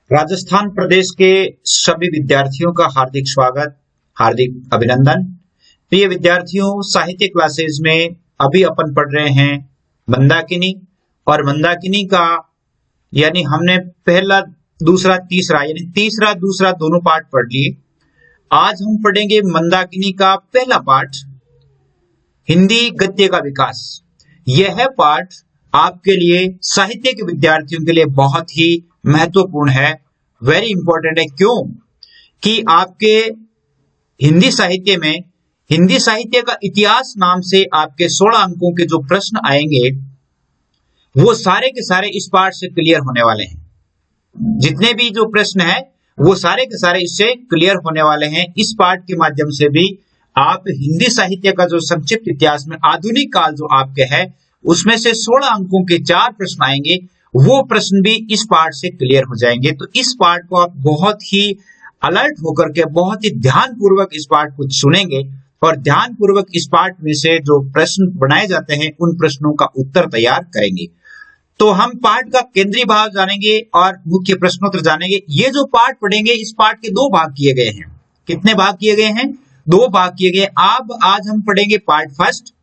राजस्थान प्रदेश के सभी विद्यार्थियों का हार्दिक स्वागत, हार्दिक अभिनंदन। प्रिय विद्यार्थियों, साहित्य क्लासेस में अभी अपन पढ़ रहे हैं मंदाकिनी और मंदाकिनी का यानी हमने पहला, दूसरा, तीसरा यानी तीसरा दूसरा दोनों पार्ट पढ़ लिए। आज हम पढ़ेंगे मंदाकिनी का पहला पार्ट, हिंदी गद्य का विकास। यह पाठ आपके लिए, साहित्य के विद्यार्थियों के लिए बहुत ही महत्वपूर्ण है, वेरी इंपॉर्टेंट है। क्यों कि आपके हिंदी साहित्य में, हिंदी साहित्य का इतिहास नाम से आपके 16 अंकों के जो प्रश्न आएंगे वो सारे के सारे इस पाठ से क्लियर होने वाले हैं। जितने भी जो प्रश्न है वो सारे के सारे इससे क्लियर होने वाले हैं। इस पाठ के माध्यम से भी आप हिंदी साहित्य का जो संक्षिप्त इतिहास में आधुनिक काल जो आपके है उसमें से 16 अंकों के 4 प्रश्न आएंगे, वो प्रश्न भी इस पार्ट से क्लियर हो जाएंगे। तो इस पार्ट को आप बहुत ही अलर्ट होकर के, बहुत ही ध्यान पूर्वक इस पार्ट को सुनेंगे और ध्यान पूर्वक इस पार्ट में से जो प्रश्न बनाए जाते हैं उन प्रश्नों का उत्तर तैयार करेंगे। तो हम पाठ का केंद्रीय भाव जानेंगे और मुख्य प्रश्नोत्तर जानेंगे। ये जो पाठ पढ़ेंगे इस पाठ के 2 भाग किए गए हैं। कितने भाग किए गए हैं? 2 भाग किए गए। अब आज हम पढ़ेंगे पार्ट फर्स्ट।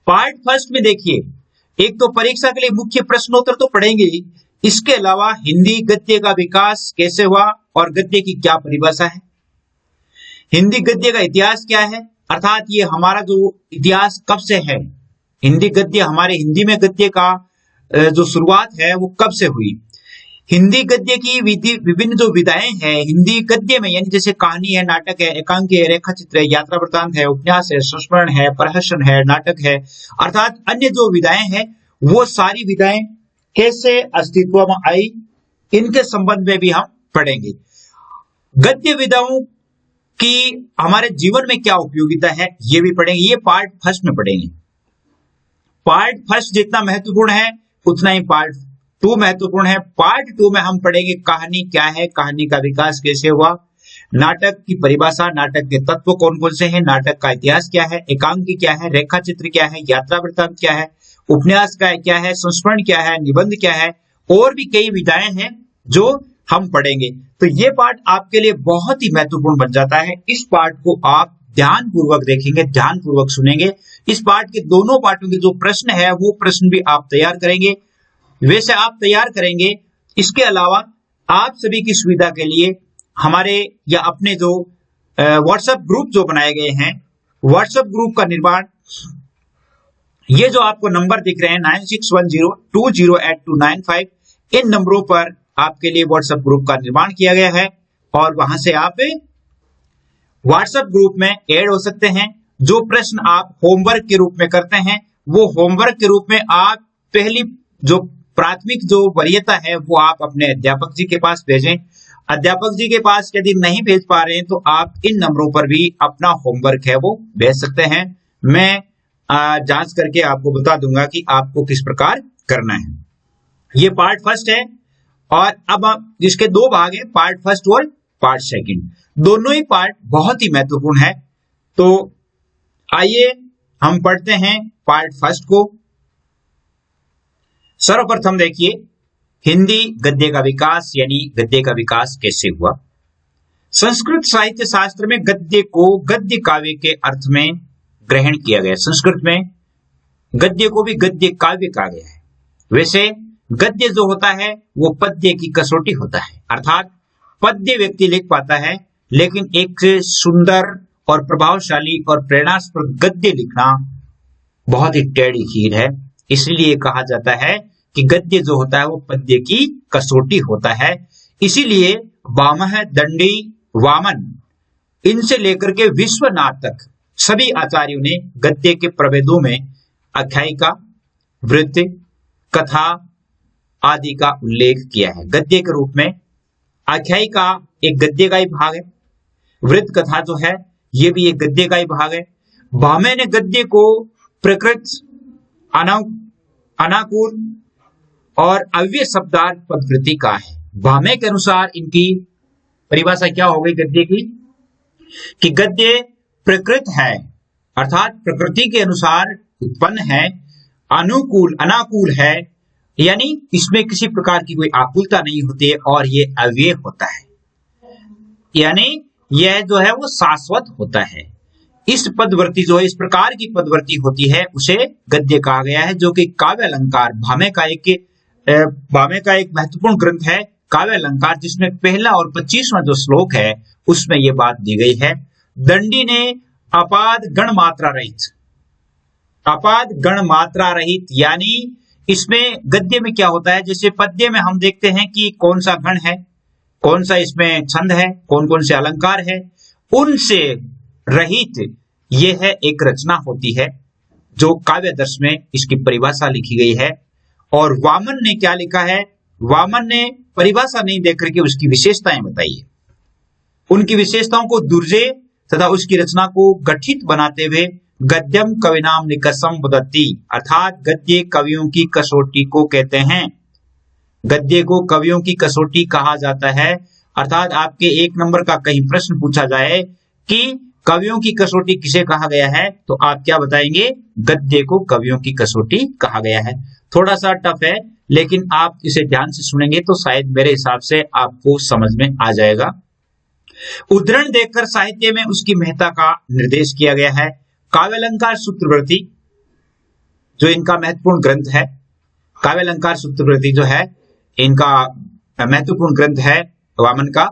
पार्ट फर्स्ट में देखिए, एक तो परीक्षा के लिए मुख्य प्रश्नोत्तर तो पढ़ेंगे ही, इसके अलावा हिंदी गद्य का विकास कैसे हुआ और गद्य की क्या परिभाषा है, हिंदी गद्य का इतिहास क्या है, अर्थात ये हमारा जो इतिहास कब से है, हिंदी गद्य, हमारे हिंदी में गद्य का जो शुरुआत है वो कब से हुई, हिंदी गद्य की विभिन्न जो विधाएं हैं हिंदी गद्य में, यानी जैसे कहानी है, नाटक है, एकांकी है, रेखा चित्र है, यात्रा वृत्तांत है, उपन्यास है, संस्मरण है, प्रहसन है, नाटक है, अर्थात अन्य जो विधाएं हैं वो सारी विधाएं कैसे अस्तित्व में आई, इनके संबंध में भी हम पढ़ेंगे। गद्य विधाओं की हमारे जीवन में क्या उपयोगिता है ये भी पढ़ेंगे। ये पार्ट फर्स्ट में पढ़ेंगे। पार्ट फर्स्ट जितना महत्वपूर्ण है उतना ही पार्ट 2 महत्वपूर्ण है। पार्ट 2 में हम पढ़ेंगे कहानी क्या है, कहानी का विकास कैसे हुआ, नाटक की परिभाषा, नाटक के तत्व कौन कौन से हैं, नाटक का इतिहास क्या है, एकांकी क्या है, रेखा चित्र क्या है, यात्रा वृत्तांत क्या है, उपन्यास का क्या है, संस्मरण क्या है, निबंध क्या है, और भी कई विधाएं हैं जो हम पढ़ेंगे। तो ये पाठ आपके लिए बहुत ही महत्वपूर्ण बन जाता है। इस पाठ को आप ध्यान पूर्वक देखेंगे, ध्यान पूर्वक सुनेंगे। इस पाठ के दोनों पाठों के जो प्रश्न है वो प्रश्न भी आप तैयार करेंगे, वैसे आप तैयार करेंगे। इसके अलावा आप सभी की सुविधा के लिए हमारे या अपने जो व्हाट्सएप ग्रुप जो बनाए गए हैं, व्हाट्सएप ग्रुप का निर्माण, ये जो आपको नंबर दिख रहे हैं 9610208295, इन नंबरों पर आपके लिए व्हाट्सएप ग्रुप का निर्माण किया गया है और वहां से आप व्हाट्सएप ग्रुप में ऐड हो सकते हैं। जो प्रश्न आप होमवर्क के रूप में करते हैं वो होमवर्क के रूप में आप पहली जो प्राथमिक जो वरीयता है वो आप अपने अध्यापक जी के पास भेजें। अध्यापक जी के पास यदि नहीं भेज पा रहे हैं तो आप इन नंबरों पर भी अपना होमवर्क है वो भेज सकते हैं। मैं जांच करके आपको बता दूंगा कि आपको किस प्रकार करना है। ये पार्ट फर्स्ट है और अब जिसके 2 भाग हैं, पार्ट फर्स्ट और पार्ट सेकंड। दोनों ही पार्ट बहुत ही महत्वपूर्ण है। तो आइए हम पढ़ते हैं पार्ट फर्स्ट को। सर्वप्रथम देखिए, हिंदी गद्य का विकास यानी गद्य का विकास कैसे हुआ। संस्कृत साहित्य शास्त्र में गद्य को गद्य काव्य के अर्थ में ग्रहण किया गया। संस्कृत में गद्य को भी गद्य काव्य कहा गया है। वैसे गद्य जो होता है वो पद्य की कसौटी होता है, अर्थात पद्य व्यक्ति लिख पाता है, लेकिन एक सुंदर और प्रभावशाली और प्रेरणास्पद गद्य लिखना बहुत ही टेढ़ी खीर है। इसलिए कहा जाता है कि गद्य जो होता है वो पद्य की कसौटी होता है। इसीलिए वामः, दंडी, वामन, इनसे लेकर के विश्वनाथ तक सभी आचार्यों ने गद्य के प्रभेदों में आख्यायिका, वृत्त, कथा आदि का उल्लेख किया है। गद्य के रूप में आख्यायिका एक गद्य का ही भाग है, वृत्त कथा जो है ये भी एक गद्य का ही भाग है। भामे ने गद्य को प्रकृत, अनाकूल और अव्यय शब्दार्थ पदकृति का है। भामे के अनुसार इनकी परिभाषा क्या हो गई गद्य की, कि गद्य प्रकृत है, अर्थात प्रकृति के अनुसार उत्पन्न है, अनुकूल, अनाकूल है यानी इसमें किसी प्रकार की कोई आकुलता नहीं होती है और ये अव्यय होता है, यानी यह जो है वो शाश्वत होता है। इस पदवर्ती जो है, इस प्रकार की पदवर्ती होती है उसे गद्य कहा गया है, जो कि काव्य अलंकार भामे का एक महत्वपूर्ण ग्रंथ है काव्य अलंकार, जिसमें पहला और 25वां जो श्लोक है उसमें यह बात दी गई है। दंडी ने अपाद गण मात्रा रहित, अपाद गण मात्रा रहित, यानी इसमें गद्य में क्या होता है, जैसे पद्य में हम देखते हैं कि कौन सा गण है, कौन सा इसमें छंद है, कौन कौन से अलंकार है, उनसे रहित यह है एक रचना होती है जो काव्य दर्श में इसकी परिभाषा लिखी गई है। और वामन ने क्या लिखा है, वामन ने परिभाषा नहीं देख करके उसकी विशेषताएं बताई है, उनकी विशेषताओं को दुर्जे तथा उसकी रचना को गठित बनाते हुए गद्यम कविनाम निकसम वदति, अर्थात गद्य कवियों की कसौटी को कहते हैं। गद्य को कवियों की कसौटी कहा जाता है, अर्थात आपके 1 नंबर का कहीं प्रश्न पूछा जाए कि कवियों की कसौटी किसे कहा गया है, तो आप क्या बताएंगे, गद्य को कवियों की कसौटी कहा गया है। थोड़ा सा टफ है, लेकिन आप इसे ध्यान से सुनेंगे तो शायद मेरे हिसाब से आपको समझ में आ जाएगा। उद्धरण देखकर साहित्य में उसकी महत्ता का निर्देश किया गया है। काव्य अलंकार सूत्रवृत्ति जो इनका महत्वपूर्ण ग्रंथ है, काव्य अलंकार सूत्रवृत्ति जो है इनका महत्वपूर्ण ग्रंथ है वामन का,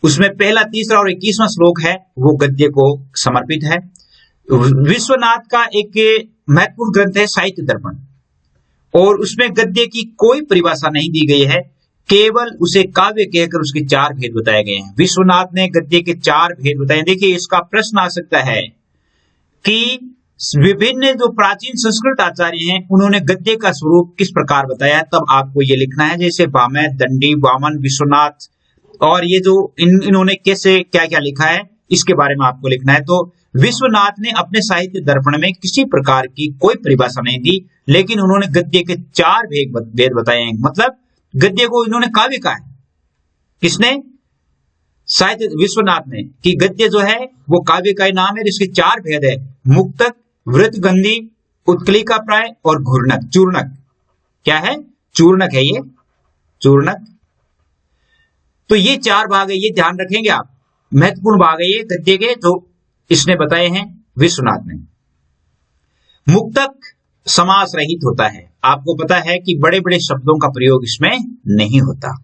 उसमें पहला, तीसरा और 21वां श्लोक है वो गद्य को समर्पित है। विश्वनाथ का एक महत्वपूर्ण ग्रंथ है साहित्य दर्पण, और उसमें गद्य की कोई परिभाषा नहीं दी गई है, केवल उसे काव्य कहकर उसके 4 भेद बताए गए हैं। विश्वनाथ ने गद्य के 4 भेद बताए। देखिए, इसका प्रश्न आ सकता है कि विभिन्न जो प्राचीन संस्कृत आचार्य हैं उन्होंने गद्य का स्वरूप किस प्रकार बताया, तब आपको ये लिखना है, जैसे भामे, दंडी, वामन, विश्वनाथ, और ये जो इन्होंने कैसे क्या क्या लिखा है इसके बारे में आपको लिखना है। तो विश्वनाथ ने अपने साहित्य दर्पण में किसी प्रकार की कोई परिभाषा नहीं दी, लेकिन उन्होंने गद्य के 4 भेद बताए हैं। मतलब गद्य को इन्होंने काव्य कहा है, किसने, साहित्य विश्वनाथ ने, कि गद्य जो है वो काव्य का नाम है। इसके 4 भेद है, मुक्तक, वृत्तगंधी, उत्कलिका प्राय और घूर्णक, चूर्णक। क्या है, चूर्णक है ये, चूर्णक। तो ये 4 भाग है, ये ध्यान रखेंगे आप, महत्वपूर्ण भाग है ये गद्य के, जो इसने बताए हैं विश्वनाथ ने। मुक्तक समास रहित होता है, आपको पता है कि बड़े बड़े शब्दों का प्रयोग इसमें नहीं होता,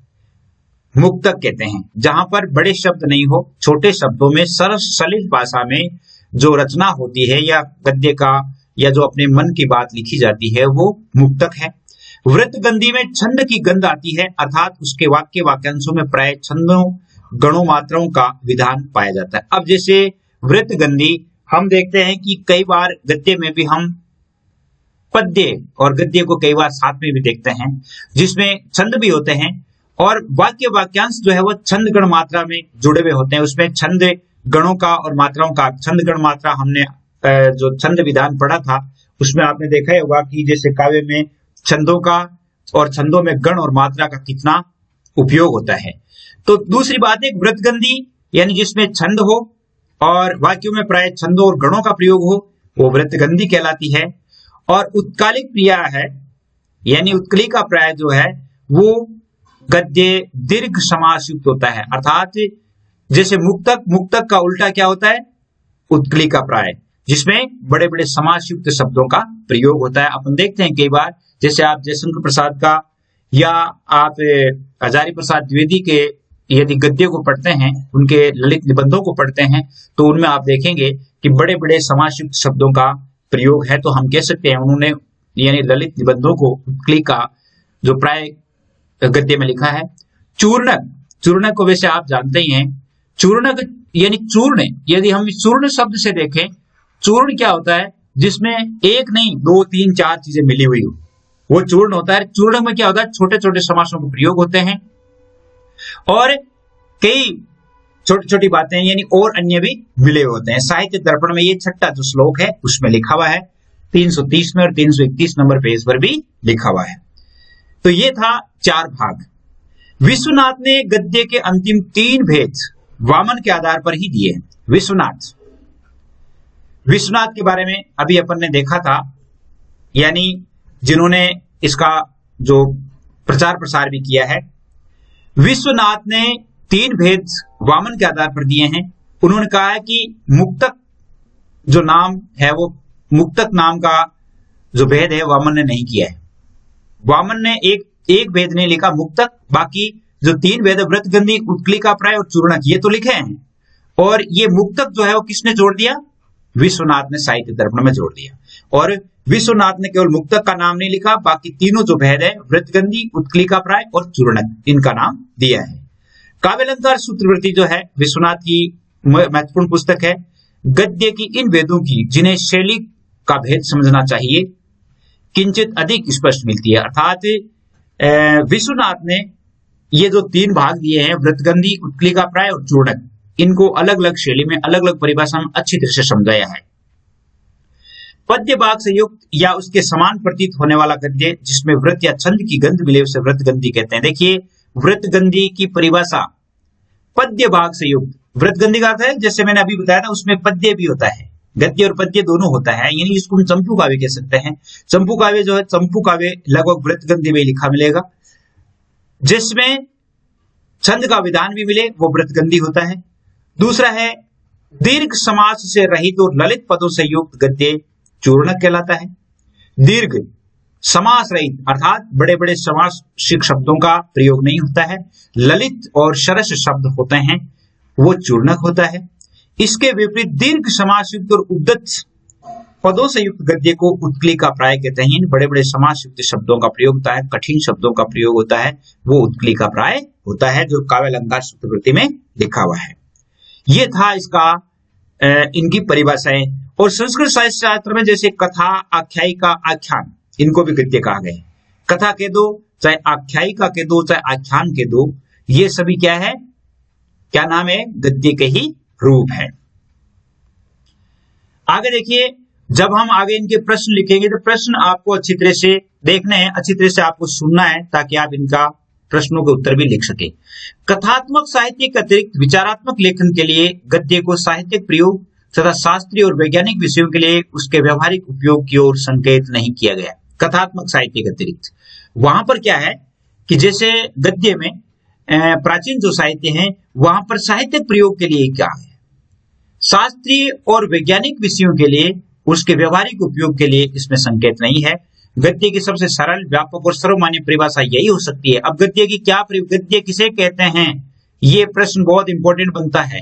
मुक्तक कहते हैं, जहां पर बड़े शब्द नहीं हो, छोटे शब्दों में सरल सलिल भाषा में जो रचना होती है या गद्य का या जो अपने मन की बात लिखी जाती है वो मुक्तक है। वृत्तगंधी में छंद की गंध आती है, अर्थात उसके वाक्य वाक्यांशों में प्राय छंदों गणों मात्राओं का विधान पाया जाता है। अब जैसे वृत्तगंधी हम देखते हैं कि कई बार गद्य में भी हम पद्य और गद्य को कई बार साथ में भी देखते हैं, जिसमें छंद भी होते हैं और वाक्य वाक्यांश जो है वो छंद गण मात्रा में जुड़े हुए होते हैं। उसमें छंद गणों का और मात्राओं का, छंद गण मात्रा हमने जो छंद विधान पढ़ा था उसमें आपने देखा होगा कि जैसे काव्य में छंदों का और छंदों में गण और मात्रा का कितना उपयोग होता है। तो दूसरी बात है वृत्तगंधी, यानी जिसमें छंद हो और वाक्यों में प्राय छंदों और गणों का प्रयोग हो, वो वृत्तगंधी कहलाती है। और उत्कालिक क्रिया है, यानी उत्कलिका प्राय जो है वो गद्य दीर्घ समास युक्त होता है, अर्थात जैसे मुक्तक, मुक्तक का उल्टा क्या होता है, उत्कलिका प्राय, जिसमें बड़े बड़े समास युक्त शब्दों का प्रयोग होता है। अपन देखते हैं कई बार, जैसे आप जयशंकर प्रसाद का या आप हजारी प्रसाद द्विवेदी के यदि गद्य को पढ़ते हैं, उनके ललित निबंधों को पढ़ते हैं, तो उनमें आप देखेंगे कि बड़े बड़े समास युक्त शब्दों का प्रयोग है। तो हम कह सकते हैं उन्होंने यानी ललित निबंधों को उत्कलिका जो प्राय गद्य में लिखा है। चूर्णक, चूर्णक को वैसे आप जानते ही हैं, चूर्णक यानी चूर्ण, यदि हम चूर्ण शब्द से देखें, चूर्ण क्या होता है, जिसमें 1 नहीं 2 3 4 चीजें मिली हुई हो, वो चूर्ण होता है। चूर्ण में क्या होता है, छोटे छोटे समासों के प्रयोग होते हैं और कई छोटी छोटी बातें यानी और अन्य भी मिले होते हैं। साहित्य दर्पण में ये 6ठा जो श्लोक है उसमें लिखा हुआ है, 330 में और 331 नंबर पेज पर भी लिखा हुआ है। तो ये था 4 भाग। विश्वनाथ ने गद्य के अंतिम 3 भेद वामन के आधार पर ही दिए हैं। विश्वनाथ के बारे में अभी अपन ने देखा था, यानी जिन्होंने इसका जो प्रचार प्रसार भी किया है। विश्वनाथ ने 3 भेद वामन के आधार पर दिए हैं। उन्होंने कहा है कि मुक्तक जो नाम है वो मुक्तक नाम का जो भेद है वामन ने नहीं किया है। वामन ने एक भेद नहीं लिखा मुक्तक, बाकी जो 3 भेद है व्रतगंधी, उत्कलिका प्राय और चूर्णक ये तो लिखे हैं। और ये मुक्तक जो है वो किसने जोड़ दिया? विश्वनाथ ने साहित्य दर्पण में जोड़ दिया। और विश्वनाथ ने केवल मुक्तक का नाम नहीं लिखा, बाकी तीनों जो भेद है व्रतगंधी, उत्कलिका प्राय और चूर्णक इनका नाम दिया है। काव्यालंकार सूत्रवृत्ति जो है विश्वनाथ की महत्वपूर्ण पुस्तक है। गद्य की इन भेदों की जिन्हें शैली का भेद समझना चाहिए किंचित अधिक स्पष्ट मिलती है। अर्थात विश्वनाथ ने ये जो 3 भाग दिए हैं व्रतगंधी, उत्कलिका प्राय और चूर्णक, इनको अलग अलग शैली में अलग अलग परिभाषा में अच्छी तरह से समझाया है। पद्य भाग से युक्त या उसके समान प्रतीत होने वाला गद्य जिसमें व्रत या छंद की गंध मिले उसे व्रतगंधी कहते हैं। देखिए व्रतगंधी की परिभाषा पद्य भाग से युक्त, व्रतगंधी का अर्थ है जैसे मैंने अभी बताया था उसमें पद्य भी होता है, गद्य और पद्य दोनों होता है, यानी इसको हम चंपू काव्य कह सकते हैं। चंपू काव्य जो है, चंपू काव्य लगभग व्रतगंधी में लिखा मिलेगा। जिसमें छंद का विधान भी मिले वो व्रतगंधी होता है। दूसरा है दीर्घ समास से रहित और ललित पदों से युक्त गद्य चूर्णक कहलाता है। दीर्घ समास रहित अर्थात बड़े बड़े समासिक शब्दों का प्रयोग नहीं होता है, ललित और सरस शब्द होते हैं, वो चूर्णक होता है। इसके विपरीत दीर्घ समास युक्त और उद्दत पदों से युक्त गद्य को उत्कलिका प्राय कहते हैं। बड़े बड़े समास युक्त शब्दों का प्रयोग होता है, कठिन शब्दों का प्रयोग होता है, वो उत्कलिका प्राय होता है, जो काव्यालंकार सूत्रवृत्ति में लिखा हुआ है। ये था इसका इनकी परिभाषाएं। और संस्कृत साहित्य शास्त्र में जैसे कथा, आख्यायिका, आख्यान, इनको भी गद्य कहा गया है। कथा के दो, चाहे आख्यायिका के दो, चाहे आख्यान के दो, ये सभी क्या है, क्या नाम है, गद्य के ही रूप है। आगे देखिए, जब हम आगे इनके प्रश्न लिखेंगे तो प्रश्न आपको अच्छी तरह से देखने हैं, अच्छी तरह से आपको सुनना है ताकि आप इनका प्रश्नों के उत्तर भी लिख सके। कथात्मक साहित्य के अतिरिक्त विचारात्मक लेखन के लिए गद्य को साहित्यिक प्रयोग तथा शास्त्रीय और वैज्ञानिक विषयों के लिए उसके व्यवहारिक उपयोग की ओर संकेत नहीं किया गया। कथात्मक साहित्य के अतिरिक्त वहां पर क्या है कि जैसे गद्य में प्राचीन जो साहित्य है वहां पर साहित्यिक प्रयोग के लिए क्या है, शास्त्रीय और वैज्ञानिक विषयों के लिए उसके व्यवहारिक उपयोग के लिए इसमें संकेत नहीं है। गद्य की सबसे सरल, व्यापक और सर्वमान्य परिभाषा यही हो सकती है। अब गद्य की क्या, गद्य किसे कहते हैं, ये प्रश्न बहुत इंपॉर्टेंट बनता है।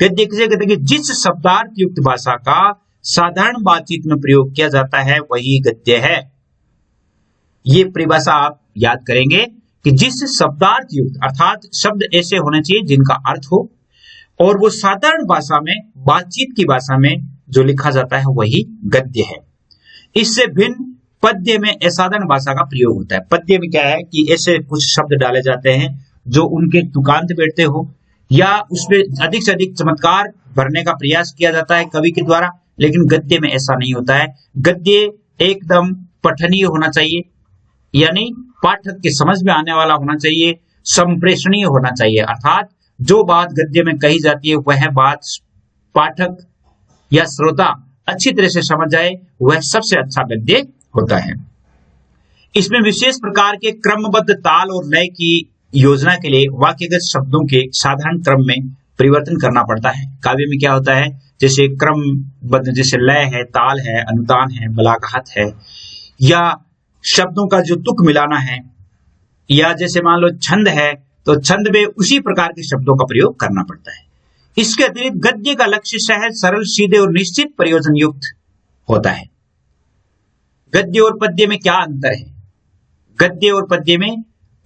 गद्य किसे कहते हैं कि जिस शब्दार्थ युक्त भाषा का साधारण बातचीत में प्रयोग किया जाता है वही गद्य है। ये परिभाषा आप याद करेंगे कि जिस शब्दार्थ युक्त अर्थात शब्द ऐसे होने चाहिए जिनका अर्थ हो और वो साधारण भाषा में, बातचीत की भाषा में जो लिखा जाता है वही गद्य है। इससे भिन्न पद्य में असाधारण भाषा का प्रयोग होता है। पद्य में क्या है कि ऐसे कुछ शब्द डाले जाते हैं जो उनके तुकांत बैठते हो या उसमें अधिक से अधिक चमत्कार भरने का प्रयास किया जाता है कवि के द्वारा, लेकिन गद्य में ऐसा नहीं होता है। गद्य एकदम पठनीय होना चाहिए, यानी पाठक के समझ में आने वाला होना चाहिए, संप्रेषणीय होना चाहिए, अर्थात जो बात गद्य में कही जाती है वह बात पाठक या श्रोता अच्छी तरह से समझ जाए, वह सबसे अच्छा गद्य होता है। इसमें विशेष प्रकार के क्रमबद्ध ताल और लय की योजना के लिए वाक्यगत शब्दों के साधारण क्रम में परिवर्तन करना पड़ता है। काव्य में क्या होता है, जैसे क्रमबद्ध, जैसे लय है, ताल है, अनुदान है, बलाघात है, या शब्दों का जो तुक मिलाना है, या जैसे मान लो छंद है तो छंद में उसी प्रकार के शब्दों का प्रयोग करना पड़ता है। इसके अतिरिक्त गद्य का लक्ष्य सहज, सरल, सीधे और निश्चित प्रयोजन युक्त होता है। गद्य और पद्य में क्या अंतर है? गद्य और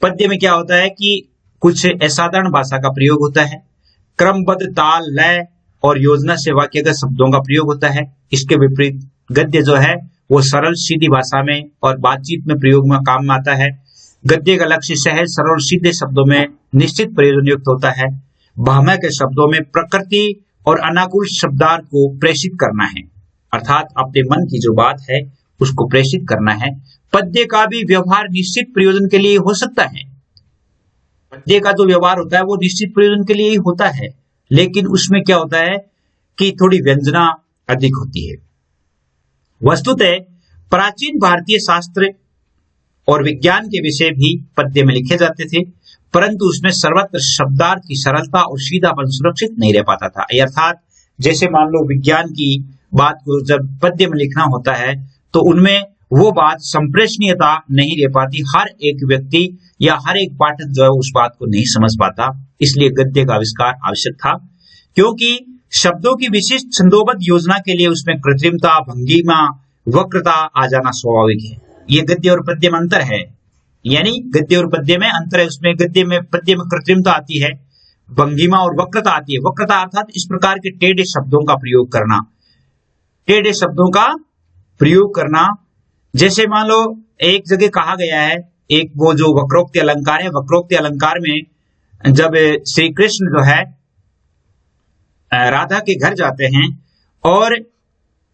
पद्य में क्या होता है कि कुछ असाधारण भाषा का प्रयोग होता है, क्रमबद्ध ताल, लय और योजना से वाक्यगत शब्दों का प्रयोग होता है। इसके विपरीत गद्य जो है वो सरल, सीधी भाषा में और बातचीत में प्रयोग में काम में आता है। गद्य का लक्ष्य सहज, सरल और सीधे शब्दों में निश्चित प्रयोजन युक्त होता है। भामह के शब्दों में प्रकृति और अनाकूल शब्दार्थ को प्रेषित करना है, अर्थात अपने मन की जो बात है उसको प्रेषित करना है। पद्य का भी व्यवहार निश्चित प्रयोजन के लिए हो सकता है। पद्य का जो व्यवहार होता है वो निश्चित प्रयोजन के लिए ही होता है, लेकिन उसमें क्या होता है कि थोड़ी व्यंजना अधिक होती है। वस्तुतः प्राचीन भारतीय शास्त्र और विज्ञान के विषय भी पद्य में लिखे जाते थे, परंतु उसमें सर्वत्र शब्दार्थ की सरलता और सीधापन सुरक्षित नहीं रह पाता था। अर्थात जैसे मान लो विज्ञान की बात को जब पद्य में लिखना होता है तो उनमें वो बात संप्रेषणीयता नहीं रह पाती, हर एक व्यक्ति या हर एक पाठक जो है उस बात को नहीं समझ पाता। इसलिए गद्य का आविष्कार आवश्यक था, क्योंकि शब्दों की विशिष्ट छंदोबद्ध योजना के लिए उसमें कृत्रिमता, भंगिमा, वक्रता आ जाना स्वाभाविक है। ये गद्य और पद्य में अंतर है, यानी गद्य और पद्य में अंतर है। उसमें गद्य में पद्य में कृत्रिमता आती है, भंगिमा और वक्रता आती है। वक्रता अर्थात इस प्रकार के टेढ़े शब्दों का प्रयोग करना, टेढ़े शब्दों का प्रयोग करना। जैसे मान लो एक जगह कहा गया है, एक वो जो वक्रोक्ति अलंकार है, वक्रोक्ति अलंकार में जब श्री कृष्ण जो है राधा के घर जाते हैं और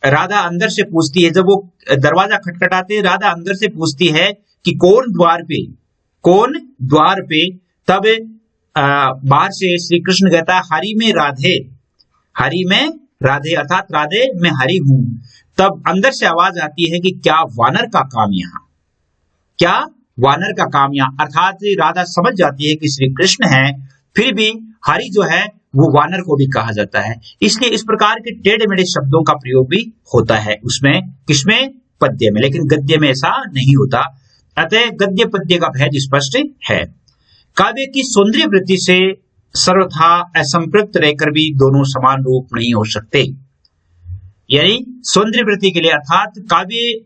राधा अंदर से पूछती है, जब वो दरवाजा खटखटाते हैं, राधा अंदर से पूछती है कि कौन द्वार पे, कौन द्वार पे। तब बाहर से श्री कृष्ण कहता है हरि में राधे, हरि में राधे, अर्थात राधे मैं हरि हूं। तब अंदर से आवाज आती है कि क्या वानर का काम यहां, क्या वानर का काम यहां। अर्थात राधा समझ जाती है कि श्री कृष्ण है, फिर भी हरि जो है वो वानर को भी कहा जाता है। इसलिए इस प्रकार के टेढ़े मेढ़े शब्दों का प्रयोग भी होता है उसमें, किसमें, पद्य में। लेकिन गद्य में ऐसा नहीं होता। अतः गद्य पद्य का भेद स्पष्ट है। काव्य की सौंदर्य वृत्ति से सर्वथा असंपृक्त रहकर भी दोनों समान रूप नहीं हो सकते। यानी सौंदर्य वृत्ति के लिए अर्थात काव्य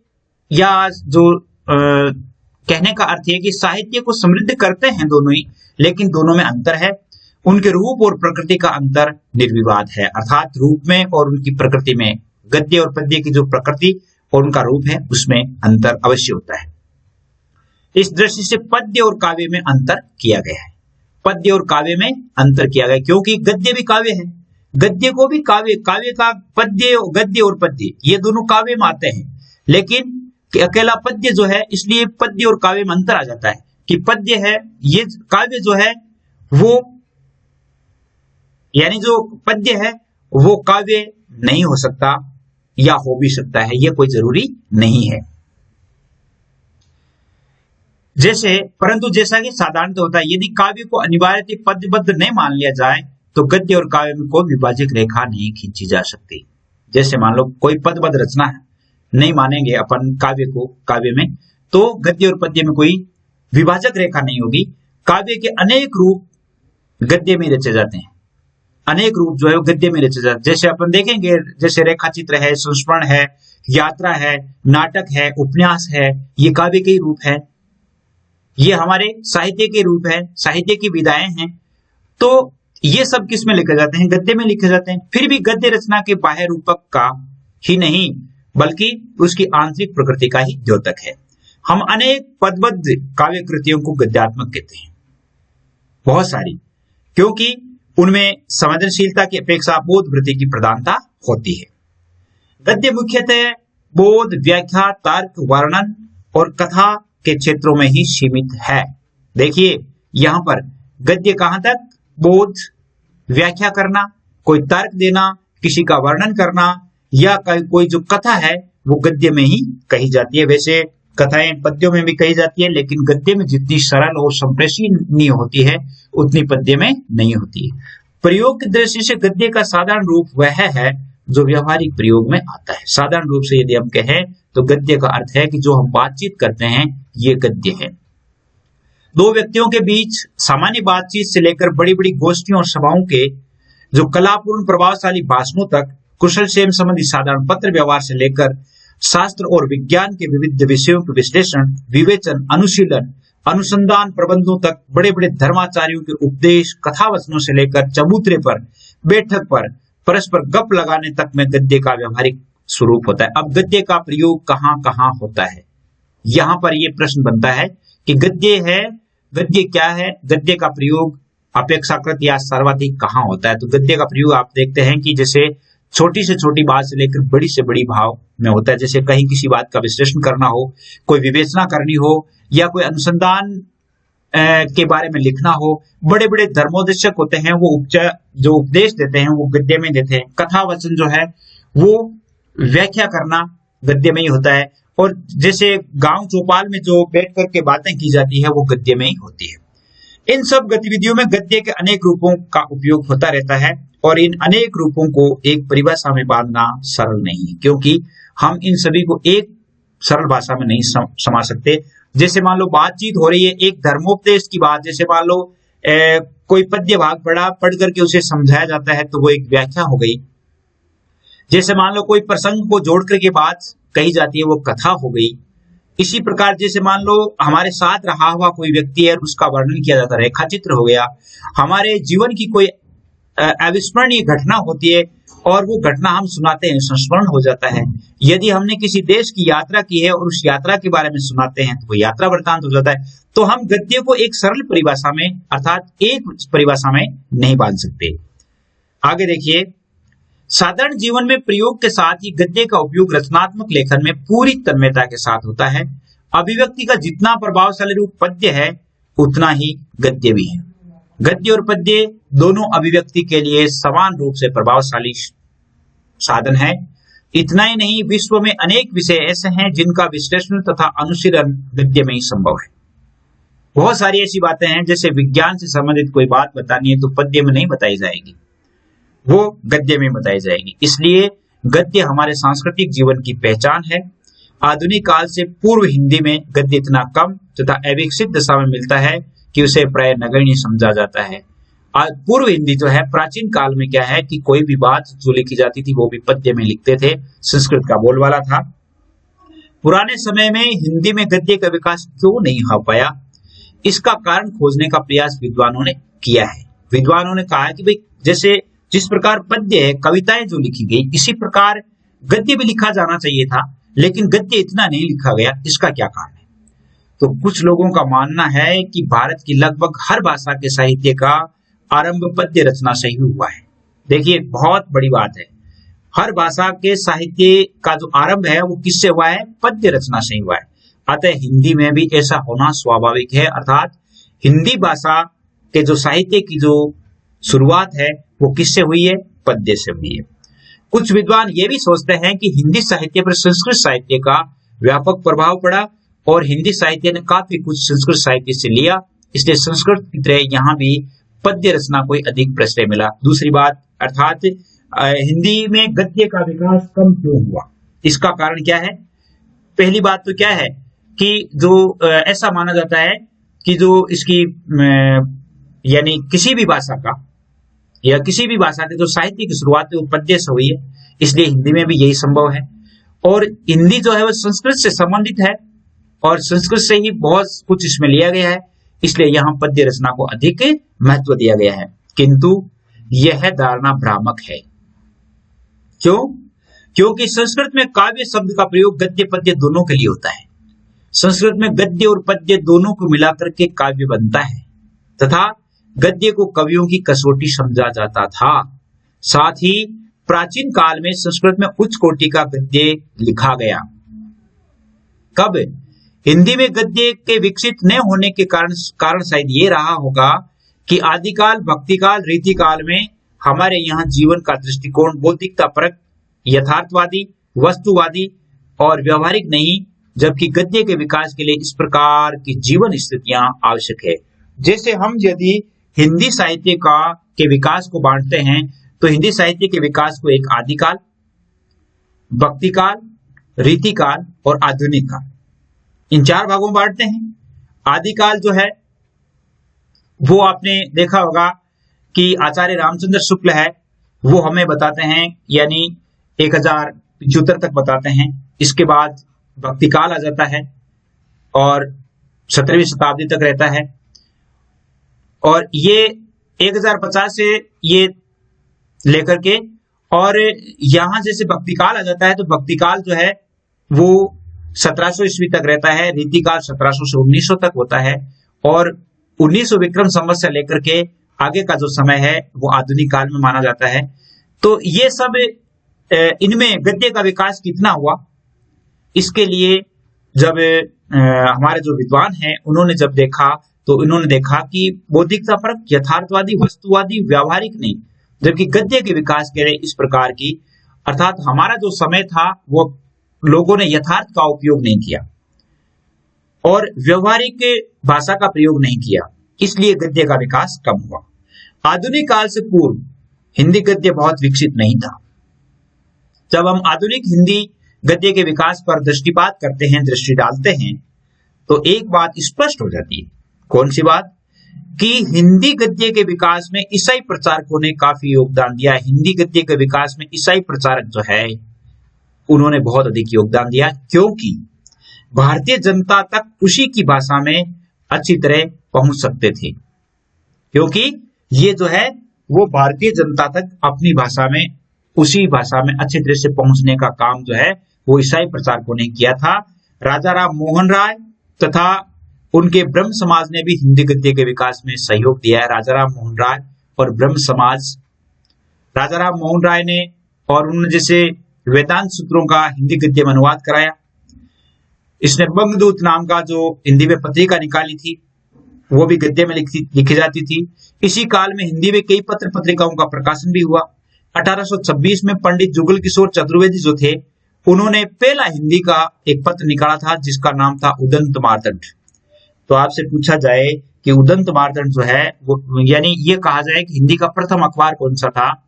या जो कहने का अर्थ है कि साहित्य को समृद्ध करते हैं दोनों ही, लेकिन दोनों में अंतर है। उनके रूप और प्रकृति का अंतर निर्विवाद है, अर्थात रूप में और उनकी प्रकृति में, गद्य और पद्य की जो प्रकृति और उनका रूप है उसमें अंतर अवश्य होता है। इस दृष्टि से पद्य और काव्य में अंतर किया गया है, पद्य और काव्य में अंतर किया गया, क्योंकि गद्य भी काव्य है, गद्य को भी काव्य, काव्य का पद्य, गद्य और पद्य ये दोनों काव्य में आते हैं। लेकिन अकेला पद्य जो है, इसलिए पद्य और काव्य में अंतर आ जाता है कि पद्य है, ये काव्य जो है वो, यानी जो पद्य है वो काव्य नहीं हो सकता या हो भी सकता है, ये कोई जरूरी नहीं है। जैसे, परंतु जैसा कि साधारणतः होता है, यदि काव्य को अनिवार्य पद्यबद्ध नहीं मान लिया जाए तो गद्य और काव्य में कोई विभाजक रेखा नहीं खींची जा सकती। जैसे मान लो कोई पद्यबद्ध रचना है, नहीं मानेंगे अपन काव्य को, काव्य में, तो गद्य और पद्य में कोई विभाजक रेखा नहीं होगी। काव्य के अनेक रूप गद्य में रचे जाते हैं, अनेक रूप जो है वो गद्य में रचे जाते हैं। जैसे अपन देखेंगे, जैसे रेखा चित्र है, संस्मरण है, यात्रा है, नाटक है, उपन्यास है, ये काव्य के ही रूप है, ये हमारे साहित्य के रूप है, साहित्य की विधाएं हैं। तो ये सब किस में लिखे जाते हैं, गद्य में लिखे जाते हैं। फिर भी गद्य रचना के बाह्य रूपक का ही नहीं बल्कि उसकी आंतरिक प्रकृति का ही द्योतक है। हम अनेक पदबद्ध काव्य कृतियों को गद्यात्मक कहते हैं, बहुत सारी, क्योंकि उनमें संवेदनशीलता की अपेक्षा बोध वृत्ति की प्रधानता होती है। गद्य मुख्यतः बोध, व्याख्या, तर्क, वर्णन और कथा के क्षेत्रों में ही सीमित है। देखिए यहां पर गद्य कहां तक, बोध, व्याख्या करना, कोई तर्क देना, किसी का वर्णन करना, या कोई जो कथा है वो गद्य में ही कही जाती है। वैसे कथाएं पद्यों में भी कही जाती है, लेकिन गद्य में जितनी सरल और संप्रेषणीय होती है उतनी पद्य में नहीं होती है। प्रयोग की दृष्टि से गद्य का साधारण रूप वह है जो व्यवहारिक प्रयोग में आता है। साधारण रूप से यदि हम कहें तो गद्य का अर्थ है कि जो हम बातचीत करते हैं ये गद्य है। दो व्यक्तियों के बीच सामान्य बातचीत से लेकर बड़ी बड़ी गोष्ठियों और सभाओं के जो कलापूर्ण प्रभावशाली भाषणों तक, कुशल क्षेम संबंधी साधारण पत्र व्यवहार से लेकर शास्त्र और विज्ञान के विविध विषयों के विश्लेषण, विवेचन, अनुशीलन, अनुसंधान प्रबंधों तक, बड़े बड़े धर्माचार्यों के उपदेश, कथावचनों से लेकर चबूतरे पर, बैठक पर, परस्पर गप लगाने तक में गद्य का व्यवहारिक स्वरूप होता है। अब गद्य का प्रयोग कहां कहां होता है, यहां पर यह प्रश्न बनता है कि गद्य है, गद्य क्या है, गद्य का प्रयोग अपेक्षाकृत या सर्वाधिक कहां होता है। तो गद्य का प्रयोग आप देखते हैं कि जैसे छोटी से छोटी बात से लेकर बड़ी से बड़ी भाव में होता है। जैसे कहीं किसी बात का विश्लेषण करना हो, कोई विवेचना करनी हो, या कोई अनुसंधान के बारे में लिखना हो, बड़े बड़े धर्मोपदेशक होते हैं, वो जो उपदेश देते हैं वो गद्य में देते हैं। कथा वचन जो है वो व्याख्या करना गद्य में ही होता है, और जैसे गांव चौपाल में जो बैठ करके बातें की जाती है वो गद्य में ही होती है। इन सब गतिविधियों में गद्य के अनेक रूपों का उपयोग होता रहता है और इन अनेक रूपों को एक परिभाषा में बांधना सरल नहीं है, क्योंकि हम इन सभी को एक सरल भाषा में नहीं समा सकते। जैसे मान लो बातचीत हो रही है, एक धर्मोपदेश की बात, जैसे मान लो कोई पद्य भाग पढ़ करके उसे समझाया जाता है तो वो एक व्याख्या हो गई। जैसे मान लो कोई प्रसंग को जोड़ करके बात कही जाती है, वो कथा हो गई। इसी प्रकार जैसे मान लो हमारे साथ रहा हुआ कोई व्यक्ति है, उसका वर्णन किया जाता है, रेखा चित्र हो गया। हमारे जीवन की कोई अविस्मरणीय घटना होती है और वो घटना हम सुनाते हैं, संस्मरण हो जाता है। यदि हमने किसी देश की यात्रा की है और उस यात्रा के बारे में सुनाते हैं तो वो यात्रा वृतांत हो जाता है। तो हम गद्य को एक सरल परिभाषा में अर्थात एक परिभाषा में नहीं बांध सकते। आगे देखिए, साधारण जीवन में प्रयोग के साथ ही गद्य का उपयोग रचनात्मक लेखन में पूरी तन्मयता के साथ होता है। अभिव्यक्ति का जितना प्रभावशाली रूप पद्य है उतना ही गद्य भी है। गद्य और पद्य दोनों अभिव्यक्ति के लिए समान रूप से प्रभावशाली साधन है। इतना ही नहीं, विश्व में अनेक विषय ऐसे हैं जिनका विश्लेषण तथा अनुशीलन गद्य में ही संभव है। बहुत सारी ऐसी बातें हैं, जैसे विज्ञान से संबंधित कोई बात बतानी है तो पद्य में नहीं बताई जाएगी, वो गद्य में बताई जाएगी। इसलिए गद्य हमारे सांस्कृतिक जीवन की पहचान है। आधुनिक काल से पूर्व हिंदी में गद्य इतना कम तथा अविकसित दशा में मिलता है कि उसे प्राय नगण्य समझा जाता है। पूर्व हिंदी जो है, प्राचीन काल में क्या है कि कोई भी बात जो लिखी जाती थी वो भी पद्य में लिखते थे, संस्कृत का बोलबाला था। पुराने समय में हिंदी में गद्य का विकास क्यों नहीं हो पाया, इसका कारण खोजने का प्रयास विद्वानों ने किया है। विद्वानों ने कहा कि भाई जैसे जिस प्रकार पद्य है, कविताएं जो लिखी गई, इसी प्रकार गद्य भी लिखा जाना चाहिए था, लेकिन गद्य इतना नहीं लिखा गया, इसका क्या कारण है। तो कुछ लोगों का मानना है कि भारत की लगभग हर भाषा के साहित्य का आरंभ पद्य रचना से ही हुआ है। देखिए, बहुत बड़ी बात है, हर भाषा के साहित्य का जो आरंभ है वो किससे हुआ है, पद्य रचना से ही हुआ है। अतः हिंदी में भी ऐसा होना स्वाभाविक है, अर्थात हिंदी भाषा के जो साहित्य की जो शुरुआत है वो किससे हुई है, पद्य से हुई है। कुछ विद्वान ये भी सोचते हैं कि हिंदी साहित्य पर संस्कृत साहित्य का व्यापक प्रभाव पड़ा और हिंदी साहित्य ने काफी कुछ संस्कृत साहित्य से लिया, इसलिए संस्कृत की तरह यहाँ भी पद्य रचना को अधिक प्रश्रय मिला। दूसरी बात, अर्थात हिंदी में गद्य का विकास कम क्यों हुआ, इसका कारण क्या है। पहली बात तो क्या है कि जो ऐसा माना जाता है कि जो इसकी यानी किसी भी भाषा का या किसी भी भाषा के जो साहित्य की शुरुआत है वो पद्य से हुई है, इसलिए हिंदी में भी यही संभव है। और हिंदी जो है वो संस्कृत से संबंधित है और संस्कृत से ही बहुत कुछ इसमें लिया गया है, इसलिए यहाँ पद्य रचना को अधिक महत्व दिया गया है। किंतु यह धारणा भ्रामक है। क्यों? क्योंकि संस्कृत में काव्य शब्द का प्रयोग गद्य पद्य दोनों के लिए होता है। संस्कृत में गद्य और पद्य दोनों को मिलाकर के काव्य बनता है तथा गद्य को कवियों की कसौटी समझा जाता था। साथ ही प्राचीन काल में संस्कृत में उच्च कोटि का गद्य लिखा गया। कब? हिंदी में गद्य के विकसित न होने के कारण शायद ये रहा होगा कि आदिकाल, भक्तिकाल, रीतिकाल में हमारे यहाँ जीवन का दृष्टिकोण बौद्धिकता परक, यथार्थवादी, वस्तुवादी और व्यवहारिक नहीं, जबकि गद्य के विकास के लिए इस प्रकार की जीवन स्थितियां आवश्यक है। जैसे हम यदि हिंदी साहित्य के विकास को बांटते हैं तो हिंदी साहित्य के विकास को एक आदिकाल, भक्तिकाल, रीतिकाल और आधुनिक काल, इन चार भागों में बांटते हैं। आदिकाल जो है वो आपने देखा होगा कि आचार्य रामचंद्र शुक्ल है, वो हमें बताते हैं, यानी 1075 तक बताते हैं। इसके बाद भक्तिकाल आ जाता है और 17वीं शताब्दी तक रहता है, और ये 1050 से ये लेकर के, और यहां जैसे भक्तिकाल आ जाता है तो भक्तिकाल जो है वो 1700 ईस्वी तक रहता है, रीतिकाल 1700 से 1900 तक होता है, और 1900 विक्रम संवत से लेकर के आगे का जो समय है वो आधुनिक काल में माना जाता है। तो ये सब इनमें गद्य का विकास कितना हुआ, इसके लिए जब हमारे जो विद्वान हैं उन्होंने जब देखा तो उन्होंने देखा कि बौद्धिकता परक, यथार्थवादी, वस्तुवादी, व्यावहारिक नहीं, जबकि गद्य के विकास के लिए इस प्रकार की, अर्थात हमारा जो समय था वो लोगों ने यथार्थ का उपयोग नहीं किया और व्यवहारिक भाषा का प्रयोग नहीं किया, इसलिए गद्य का विकास कम हुआ। आधुनिक काल से पूर्व हिंदी गद्य बहुत विकसित नहीं था। जब हम आधुनिक हिंदी गद्य के विकास पर दृष्टिपात करते हैं, दृष्टि डालते हैं, तो एक बात स्पष्ट हो जाती है। कौन सी बात? कि हिंदी गद्य के विकास में ईसाई प्रचारकों ने काफी योगदान दिया। हिंदी गद्य के विकास में ईसाई प्रचारक जो है उन्होंने बहुत अधिक योगदान दिया, क्योंकि भारतीय जनता तक उसी की भाषा में अच्छी तरह पहुंच सकते थे। क्योंकि ये जो है वो भारतीय जनता तक अपनी भाषा में, उसी भाषा में अच्छी तरह से पहुंचने का काम जो है वो ईसाई प्रचारकों ने किया था। राजा राम मोहन राय तथा उनके ब्रह्म समाज ने भी हिंदी गद्य के विकास में सहयोग दिया है। राजा राम मोहन राय और ब्रह्म समाज, राजा राम मोहन राय ने और उन्होंने जैसे वेदांत सूत्रों का हिंदी गद्य में अनुवाद कराया। इसने बंगदूत नाम का जो हिंदी में पत्रिका निकाली थी वो भी गद्य में लिखी जाती थी। इसी काल में हिंदी में कई पत्र पत्रिकाओं का प्रकाशन भी हुआ। 1826 में पंडित जुगल किशोर चतुर्वेदी जो थे उन्होंने पहला हिंदी का एक पत्र निकाला था जिसका नाम था उदंत मार्तंड। तो आपसे पूछा जाए कि उदंत मार्तंड जो है वो, यानी ये कहा जाए कि हिंदी का प्रथम अखबार कौन सा था,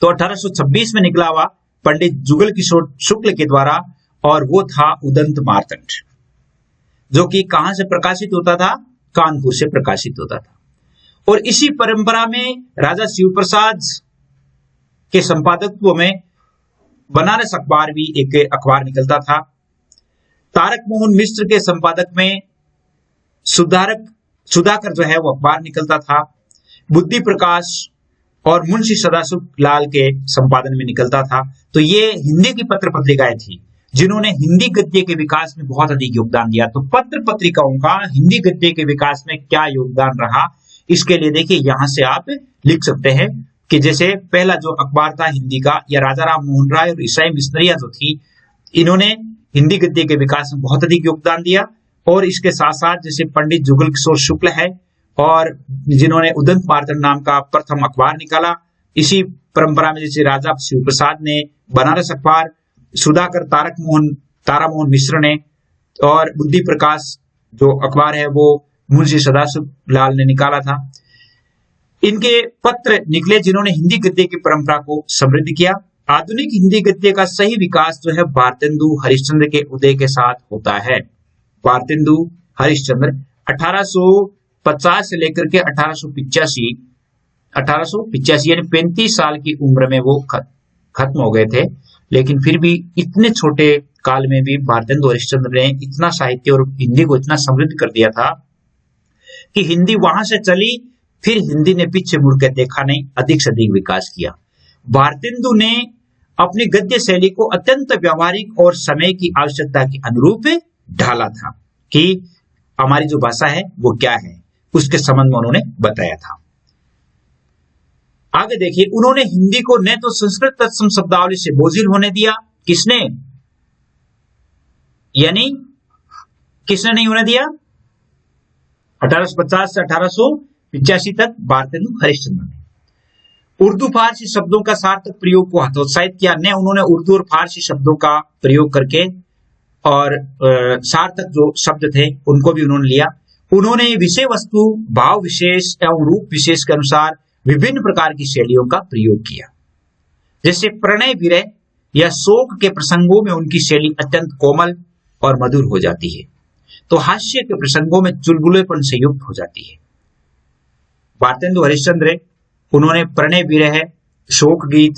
तो 1826 में निकला हुआ पंडित जुगल किशोर शुक्ल के द्वारा, और वो था उदंत मार्तंड, जो कि कहां से प्रकाशित होता था? कानपुर से प्रकाशित होता था। और इसी परंपरा में राजा शिव प्रसाद के संपादकत्व में बनारस अखबार भी एक अखबार निकलता था। तारक मोहन मिश्र के संपादक में सुधाकर जो है वो अखबार निकलता था। बुद्धि प्रकाश और मुंशी सदाशिव लाल के संपादन में निकलता था। तो ये हिंदी की पत्र पत्रिकाएं थी जिन्होंने हिंदी गद्य के विकास में बहुत अधिक योगदान दिया। तो पत्र पत्रिकाओं का हिंदी गद्य के विकास में क्या योगदान रहा, इसके लिए देखिए यहां से आप लिख सकते हैं कि जैसे पहला जो अखबार था हिंदी का, या राजा राम मोहन राय और ईसाई मिशनरियां जो थी, इन्होंने हिंदी गद्य के विकास में बहुत अधिक योगदान दिया। और इसके साथ साथ जैसे पंडित जुगल किशोर शुक्ल है और जिन्होंने उदंत मार्तंड नाम का प्रथम अखबार निकाला। इसी परंपरा में जैसे राजा शिव प्रसाद ने बनारस अखबार, सुधाकर तारा मोहन मिश्र ने, और बुद्धि प्रकाश जो अखबार है वो मुंशी सदाशिव लाल ने निकाला था। इनके पत्र निकले जिन्होंने हिंदी गद्य की परंपरा को समृद्ध किया। आधुनिक हिंदी गद्य का सही विकास जो है भारतेंदु हरिश्चंद्र के उदय के साथ होता है। भारतेंदु हरिश्चंद्र 1850 से लेकर के 1885 यानी 35 साल की उम्र में वो खत्म हो गए थे, लेकिन फिर भी इतने छोटे काल में भी भारतेंदु हरिश्चंद्र ने इतना साहित्य और हिंदी को इतना समृद्ध कर दिया था कि हिंदी वहां से चली, फिर हिंदी ने पीछे मुड़कर देखा नहीं, अधिक से अधिक विकास किया। भारतेंदु ने अपनी गद्य शैली को अत्यंत व्यावहारिक और समय की आवश्यकता के अनुरूप ढाला था कि हमारी जो भाषा है वो क्या है, उसके संबंध में उन्होंने बताया था। आगे देखिए, उन्होंने हिंदी को न तो संस्कृत तत्सम शब्दावली से बोझिल होने दिया, किसने, यानी किसने नहीं होने दिया? 1850 से 1885 तक भारतेंदु हरिश्चंद्र ने उर्दू फारसी शब्दों का सार्थक प्रयोग को हतोत्साहित किया। न उन्होंने उर्दू और फारसी शब्दों का प्रयोग करके और सार्थक जो शब्द थे उनको भी उन्होंने लिया। उन्होंने विषय वस्तु, भाव विशेष एवं रूप विशेष के अनुसार विभिन्न प्रकार की शैलियों का प्रयोग किया। जैसे प्रणय विरह या शोक के प्रसंगों में उनकी शैली अत्यंत कोमल और मधुर हो जाती है, तो हास्य के प्रसंगों में चुलबुलेपन से युक्त हो जाती है। भारतेंदु हरिश्चंद्र उन्होंने प्रणय विरह, शोक गीत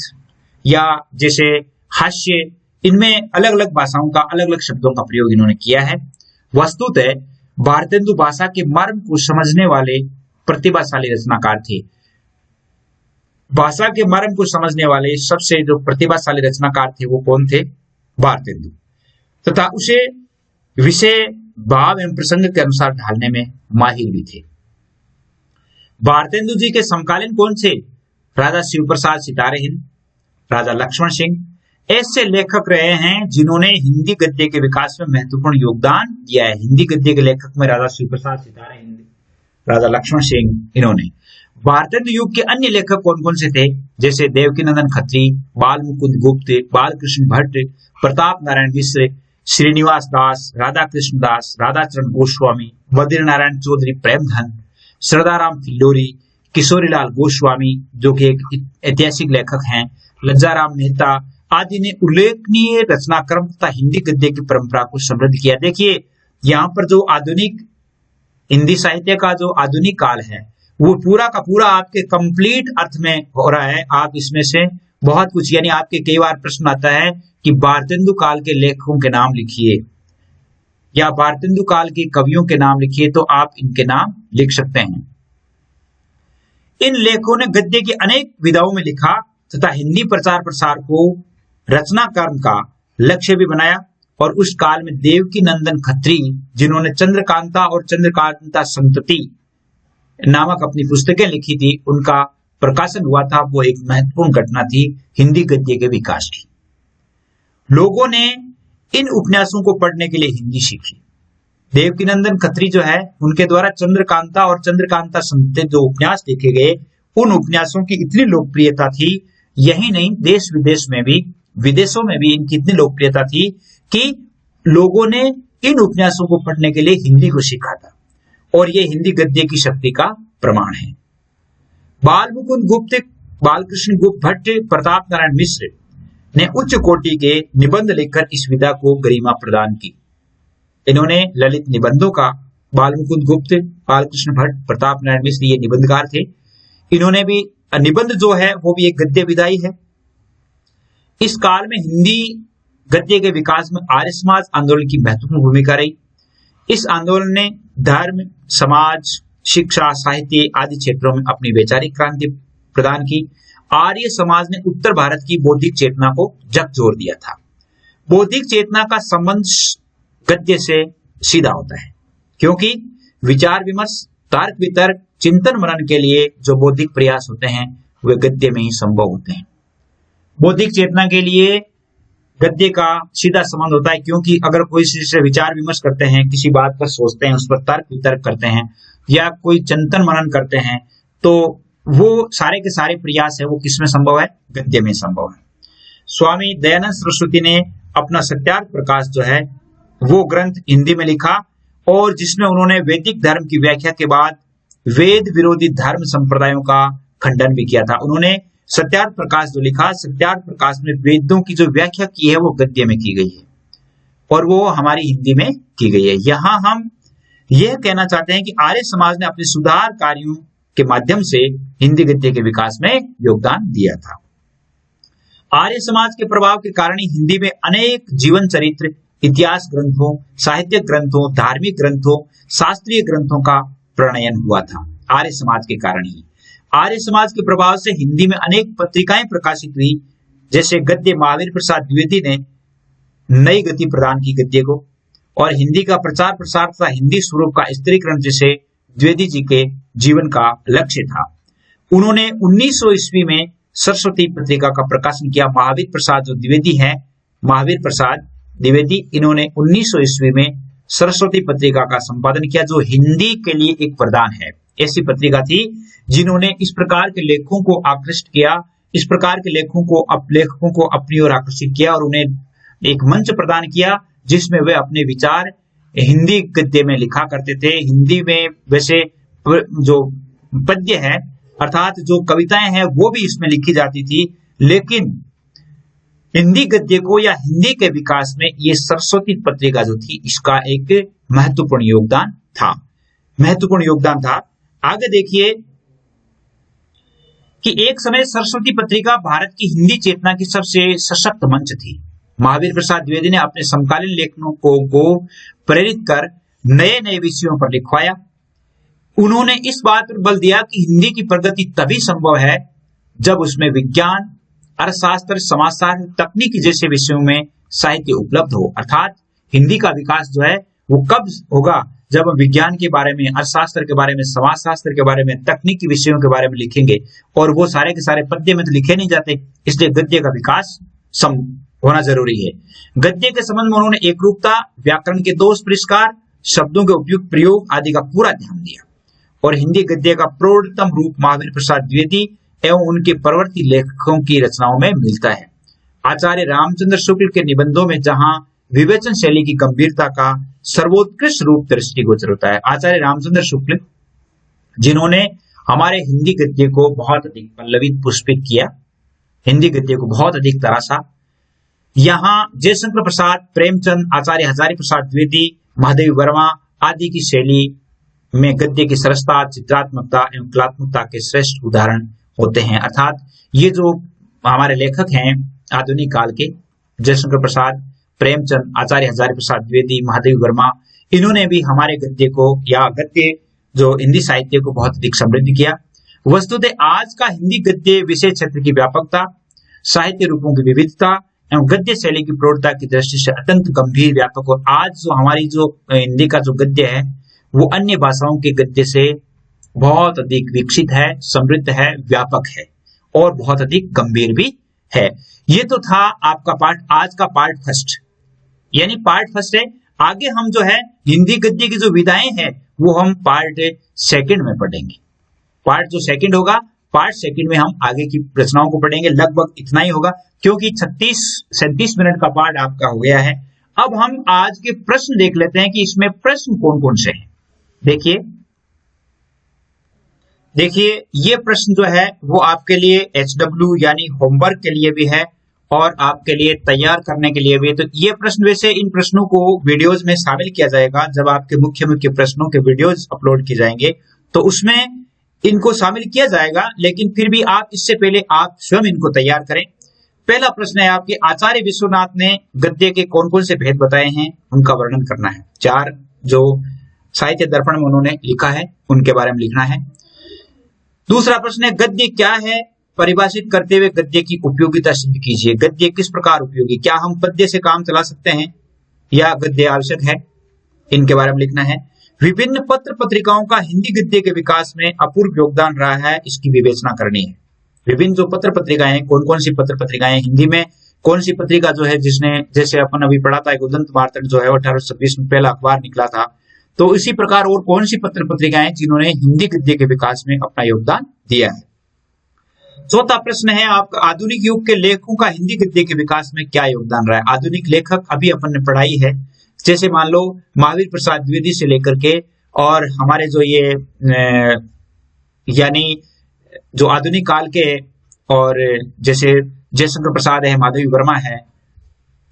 या जैसे हास्य, इनमें अलग अलग भाषाओं का, अलग अलग शब्दों का प्रयोग इन्होंने किया है। वस्तुतः भारतेंदु भाषा के मर्म को समझने वाले प्रतिभाशाली रचनाकार थे। भाषा के मर्म को समझने वाले सबसे जो प्रतिभाशाली रचनाकार थे वो कौन थे? भारतेंदु। तथा उसे विषय, भाव एवं प्रसंग के अनुसार ढालने में माहिर भी थे। भारतेंदु जी के समकालीन कौन से? राजा शिव प्रसाद सितारे हिंद, राजा लक्ष्मण सिंह, ऐसे लेखक रहे हैं जिन्होंने हिंदी गद्य के विकास में महत्वपूर्ण योगदान दिया है। हिंदी गद्य के लेखक में राजा शिव प्रसाद सितारे हिंद, राजा लक्ष्मण सिंह, इन्होंने भारतेंदु युग के अन्य लेखक कौन कौन से थे? जैसे देवकीनंदन खत्री, बाल मुकुंद गुप्त, बालकृष्ण भट्ट, प्रताप नारायण मिश्र, श्रीनिवास दास, राधा कृष्ण दास, राधाचरण गोस्वामी, बद्री नारायण चौधरी प्रेमधन, श्रद्धाराम फिल्लोरी, किशोरीलाल गोस्वामी जो कि एक ऐतिहासिक लेखक हैं, लज्जाराम मेहता आदि ने उल्लेखनीय रचनाक्रम तथा हिंदी गद्य की परंपरा को समृद्ध किया। देखिए यहाँ पर जो आधुनिक हिंदी साहित्य का जो आधुनिक काल है वो पूरा का पूरा आपके कंप्लीट अर्थ में हो रहा है। आप इसमें से बहुत कुछ, यानी आपके कई बार प्रश्न आता है कि भारतेंदु काल के लेखकों के नाम लिखिए या भारतेंदु काल के कवियों के नाम लिखिए, तो आप इनके नाम लिख सकते हैं। इन लेखकों ने गद्य की अनेक विधाओं में लिखा तथा हिंदी प्रचार प्रसार को रचना कर्म का लक्ष्य भी बनाया। और उस काल में देवकीनंदन खत्री जिन्होंने चंद्रकांता और चंद्रकांता संतति नामक अपनी पुस्तकें लिखी थी, उनका प्रकाशन हुआ था। वो एक महत्वपूर्ण घटना थी हिंदी गद्य के विकास की। लोगों ने इन उपन्यासों को पढ़ने के लिए हिंदी सीखी। देवकीनंदन खत्री जो है उनके द्वारा चंद्रकांता और चंद्रकांता संतति जो उपन्यास लिखे गए, उन उपन्यासों की इतनी लोकप्रियता थी, यही नहीं देश विदेश में भी, विदेशों में भी इनकी इतनी लोकप्रियता थी कि लोगों ने इन उपन्यासों को पढ़ने के लिए हिंदी को सीखा था। और ये हिंदी गद्य की शक्ति का प्रमाण है। बाल मुकुंद गुप्त, बालकृष्ण गुप्त भट्ट, प्रताप नारायण मिश्र ने उच्च कोटि के निबंध लिखकर इस विधा को गरिमा प्रदान की। इन्होंने ललित निबंधों का, बाल मुकुंद गुप्त, बालकृष्ण भट्ट, प्रताप नारायण मिश्र ये निबंधकार थे। इन्होंने भी निबंध जो है वो भी एक गद्य विधा ही है। इस काल में हिंदी गद्य के विकास में आर्य समाज आंदोलन की महत्वपूर्ण भूमिका रही। इस आंदोलन ने धर्म, समाज, शिक्षा, साहित्य आदि क्षेत्रों में अपनी वैचारिक क्रांति प्रदान की। आर्य समाज ने उत्तर भारत की बौद्धिक चेतना को झकझोर दिया था। बौद्धिक चेतना का संबंध गद्य से सीधा होता है, क्योंकि विचार विमर्श, तर्क वितर्क, चिंतन मनन के लिए जो बौद्धिक प्रयास होते हैं वे गद्य में ही संभव होते हैं। बौद्धिक चेतना के लिए गद्य का सीधा संबंध होता है, क्योंकि अगर कोई से विचार विमर्श करते हैं, किसी बात पर सोचते हैं, उस पर तर्क वितर्क करते हैं या कोई चिंतन मनन करते हैं, तो वो सारे के सारे प्रयास है वो किसमें संभव है? गद्य में संभव है। स्वामी दयानंद सरस्वती ने अपना सत्यार्थ प्रकाश जो है वो ग्रंथ हिंदी में लिखा, और जिसमें उन्होंने वैदिक धर्म की व्याख्या के बाद वेद विरोधी धर्म संप्रदायों का खंडन भी किया था। उन्होंने सत्यार्थ प्रकाश जो लिखा, सत्यार्थ प्रकाश में वेदों की जो व्याख्या की है वो गद्य में की गई है और वो हमारी हिंदी में की गई है। यहां हम यह कहना चाहते हैं कि आर्य समाज ने अपने सुधार कार्यों के माध्यम से हिंदी गद्य के विकास में योगदान दिया था। आर्य समाज के प्रभाव के कारण ही हिंदी में अनेक जीवन चरित्र, इतिहास ग्रंथों, साहित्यिक ग्रंथों, धार्मिक ग्रंथों, शास्त्रीय ग्रंथों का प्रणयन हुआ था। आर्य समाज के कारण ही, आर्य समाज के प्रभाव से हिंदी में अनेक पत्रिकाएं प्रकाशित हुई। जैसे गद्य महावीर प्रसाद द्विवेदी ने नई गति प्रदान की गद्य को, और हिंदी का प्रचार प्रसार तथा हिंदी स्वरूप का स्त्रीकरण जैसे द्विवेदी जी के जीवन का लक्ष्य था। उन्होंने 1900 ईस्वी में सरस्वती पत्रिका का प्रकाशन किया। महावीर प्रसाद जो द्विवेदी है, महावीर प्रसाद द्विवेदी, इन्होंने 1900 ईस्वी में सरस्वती पत्रिका का संपादन किया, जो हिंदी के लिए एक वरदान है। ऐसी पत्रिका थी जिन्होंने इस प्रकार के लेखकों को आकृष्ट किया, इस प्रकार के लेखकों को अपनी ओर आकर्षित किया और उन्हें एक मंच प्रदान किया जिसमें वे अपने विचार हिंदी गद्य में लिखा करते थे। हिंदी में वैसे जो पद्य है अर्थात जो कविताएं हैं वो भी इसमें लिखी जाती थी, लेकिन हिंदी गद्य को या हिंदी के विकास में ये सरस्वती पत्रिका जो थी इसका एक महत्वपूर्ण योगदान था। आगे देखिए कि एक समय सरस्वती पत्रिका भारत की हिंदी चेतना की सबसे सशक्त मंच थी। महावीर प्रसाद द्विवेदी ने अपने समकालीन लेखकों को प्रेरित कर नए नए विषयों पर लिखवाया। उन्होंने इस बात पर बल दिया कि हिंदी की प्रगति तभी संभव है जब उसमें विज्ञान, अर्थशास्त्र, समाजशास्त्र, तकनीकी जैसे विषयों में साहित्य उपलब्ध हो। अर्थात हिंदी का विकास जो है वो कब होगा? जब हम विज्ञान के बारे में, अर्थशास्त्र के बारे में, समाजशास्त्र के बारे में, तकनीकी विषयों के बारे में लिखेंगे, और वो सारे के सारे पद्य में तो लिखे नहीं जाते, इसलिए गद्य का विकास होना जरूरी है। गद्य के संबंध में उन्होंने एकरूपता, व्याकरण के दोष परिष्कार, शब्दों के उपयुक्त प्रयोग आदि का पूरा ध्यान दिया। और हिंदी गद्य का प्रौढ़तम रूप महावीर प्रसाद द्विवेदी एवं उनके परवर्ती लेखकों की रचनाओं में मिलता है। आचार्य रामचंद्र शुक्ल के निबंधों में जहां विवेचन शैली की गंभीरता का सर्वोत्कृष्ट रूप दृष्टिगोचर होता है। आचार्य रामचंद्र शुक्ल जिन्होंने हमारे हिंदी गद्य को बहुत अधिक पल्लवित पुष्पित किया, हिंदी गद्य को बहुत अधिक तराशा। यहाँ जयशंकर प्रसाद, प्रेमचंद, आचार्य हजारी प्रसाद द्विवेदी, महादेवी वर्मा आदि की शैली में गद्य की सरसता, चित्रात्मकता एवं कलात्मकता के श्रेष्ठ उदाहरण होते हैं। अर्थात ये जो हमारे लेखक हैं आधुनिक काल के, जयशंकर प्रसाद, प्रेमचंद, आचार्य हजारी प्रसाद द्विवेदी, महादेवी वर्मा, इन्होंने भी हमारे गद्य को या गद्य जो हिंदी साहित्य को बहुत अधिक समृद्ध किया। वस्तुतः आज का हिंदी गद्य विषय क्षेत्र की व्यापकता, साहित्य रूपों की विविधता एवं गद्य शैली की प्रौढ़ता की दृष्टि से अत्यंत गंभीर, व्यापक और आज जो हमारी जो हिंदी का जो गद्य है वो अन्य भाषाओं के गद्य से बहुत अधिक विकसित है, समृद्ध है, व्यापक है और बहुत अधिक गंभीर भी है। ये तो था आपका पार्ट, आज का पार्ट फर्स्ट, यानी पार्ट फर्स्ट है। आगे हम जो है हिंदी गद्य की जो विधाएं हैं वो हम पार्ट सेकंड में पढ़ेंगे। पार्ट जो सेकंड होगा, पार्ट सेकंड में हम आगे की रचनाओं को पढ़ेंगे। लगभग इतना ही होगा क्योंकि 36-37 मिनट का पार्ट आपका हो गया है। अब हम आज के प्रश्न देख लेते हैं कि इसमें प्रश्न कौन कौन से हैं। देखिए ये प्रश्न जो है वो आपके लिए HW यानी होमवर्क के लिए भी है और आपके लिए तैयार करने के लिए भी। तो ये प्रश्न, वैसे इन प्रश्नों को वीडियोस में शामिल किया जाएगा जब आपके मुख्य मुख्य प्रश्नों के वीडियोस अपलोड किए जाएंगे तो उसमें इनको शामिल किया जाएगा, लेकिन फिर भी आप इससे पहले आप स्वयं इनको तैयार करें। पहला प्रश्न है आपके, आचार्य विश्वनाथ ने गद्य के कौन कौन से भेद बताए हैं, उनका वर्णन करना है। 4 जो साहित्य दर्पण में उन्होंने लिखा है उनके बारे में लिखना है। दूसरा प्रश्न है, गद्य क्या है, परिभाषित करते हुए गद्य की उपयोगिता सिद्ध कीजिए। गद्य किस प्रकार उपयोगी, क्या हम पद्य से काम चला सकते हैं या गद्य आवश्यक है, इनके बारे में लिखना है। विभिन्न पत्र पत्रिकाओं का हिंदी गद्य के विकास में अपूर्व योगदान रहा है, इसकी विवेचना करनी है। विभिन्न जो पत्र पत्रिकाएं, कौन कौन सी पत्र पत्रिकाएं हिंदी में, कौन सी पत्रिका जो है जिसने, जैसे अपन अभी पढ़ा था उदंत वार्तक जो है 1826 में पहला अखबार निकला था, तो इसी प्रकार और कौन सी पत्र पत्रिकाएं जिन्होंने हिंदी गद्य के विकास में अपना योगदान दिया है। चौथा प्रश्न है आपका, आधुनिक युग के लेखकों का हिंदी गद्य के विकास में क्या योगदान रहा है। आधुनिक लेखक अभी अपन ने पढ़ाई है, जैसे मान लो महावीर प्रसाद द्विवेदी से लेकर के और हमारे जो ये यानी जो आधुनिक काल के, और जैसे जयशंकर प्रसाद है, माधवी वर्मा है,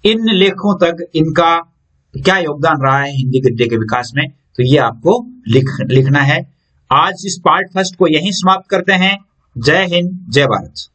इन लेखकों तक इनका क्या योगदान रहा है हिंदी गद्य के विकास में, तो ये आपको लिखना है। आज इस पार्ट फर्स्ट को यहीं समाप्त करते हैं। जय हिंद, जय भारत।